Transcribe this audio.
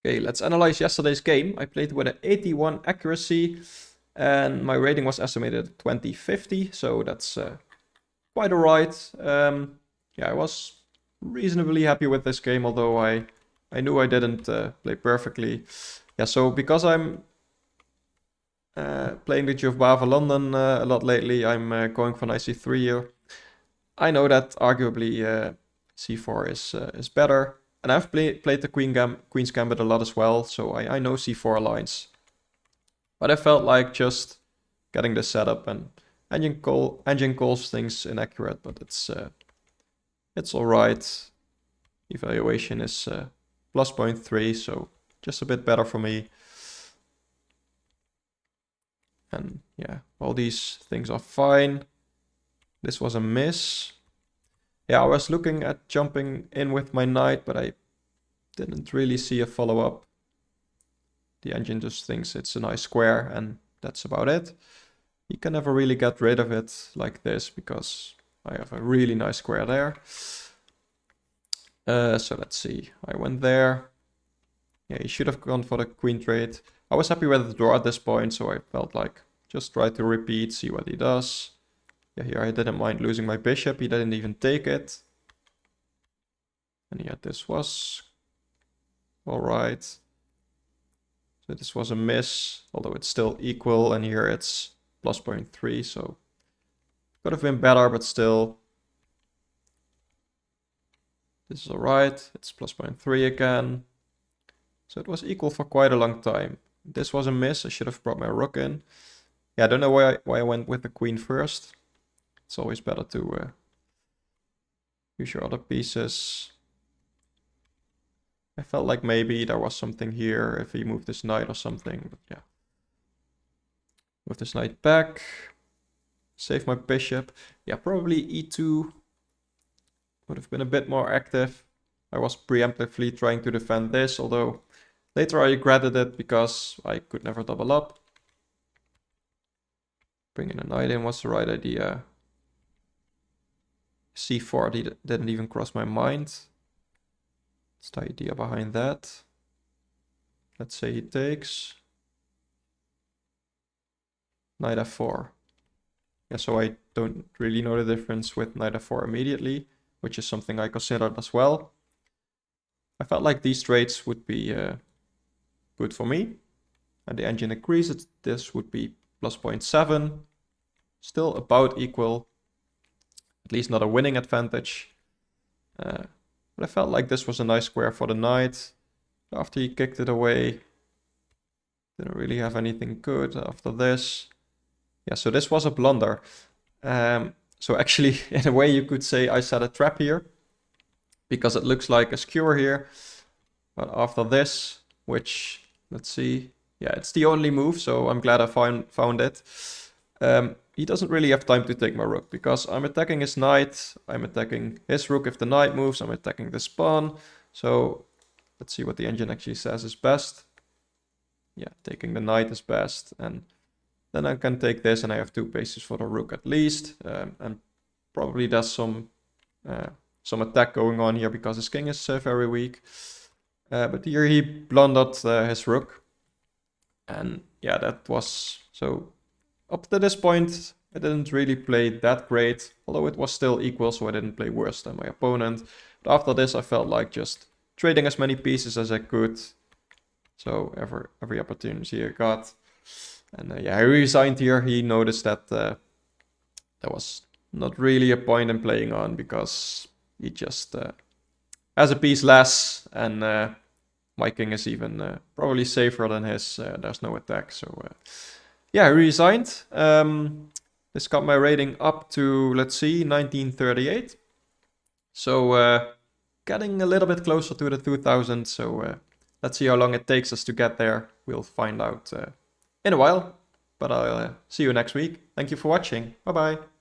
Okay, let's analyze yesterday's game. I played with an 81 accuracy and my rating was estimated at 2050, so that's quite alright. Yeah, I was reasonably happy with this game, although I knew I didn't play perfectly. Yeah, so because I'm playing the Jove London a lot lately, I'm going for knight c3 here. I know that arguably c4 is better. And I've played the Queen's Gambit a lot as well, so I know c4 lines. But I felt like just getting this set up, and engine calls things inaccurate, but it's alright. Evaluation is plus 0.3, so just a bit better for me. And yeah, all these things are fine. This was a miss. Yeah, I was looking at jumping in with my knight, but I didn't really see a follow-up. The engine just thinks it's a nice square, and that's about it. You can never really get rid of it like this, because I have a really nice square there. So let's see. I went there. Yeah, he should have gone for the queen trade. I was happy with the draw at this point, so I felt like just try to repeat, see what he does. Yeah, here I didn't mind losing my bishop. He didn't even take it. And yeah, this was alright. So this was a miss, although it's still equal, and here it's plus 0.3, so could have been better, but still. This is alright, it's plus 0.3 again. So it was equal for quite a long time. This was a miss, I should have brought my rook in. Yeah, I don't know why I went with the queen first. It's always better to use your other pieces. I felt like maybe there was something here if he moved this knight or something, but yeah. Move this knight back. Save my bishop. Yeah, probably e2 would have been a bit more active. I was preemptively trying to defend this, although later I regretted it because I could never double up. Bringing a knight in was the right idea. c4 didn't even cross my mind. What's the idea behind that? Let's say he takes. Knight f4. Yeah, so I don't really know the difference with knight f4 immediately, which is something I considered as well. I felt like these trades would be good for me. And the engine agrees that this would be plus 0.7. Still about equal. At least not a winning advantage. But I felt like this was a nice square for the knight. After he kicked it away, didn't really have anything good after this. Yeah, so this was a blunder. So actually, in a way, you could say I set a trap here, because it looks like a skewer here. But after this, which, let's see, yeah, it's the only move, so I'm glad I found it. He doesn't really have time to take my rook, because I'm attacking his knight, I'm attacking his rook if the knight moves, I'm attacking this pawn. So let's see what the engine actually says is best. Yeah, taking the knight is best, and then I can take this, and I have 2 paces for the rook at least, and probably there's some attack going on here because his king is very weak. But here he blundered his rook, and yeah, that was so. Up to this point, I didn't really play that great, although it was still equal, so I didn't play worse than my opponent. But after this, I felt like just trading as many pieces as I could. So every opportunity I got. And yeah, he resigned here. He noticed that there was not really a point in playing on, because he just has a piece less, and my king is even probably safer than his. There's no attack, so yeah, he resigned. This got my rating up to, let's see, 1938. So getting a little bit closer to the 2000. So let's see how long it takes us to get there. We'll find out in a while. But I'll see you next week. Thank you for watching. Bye-bye.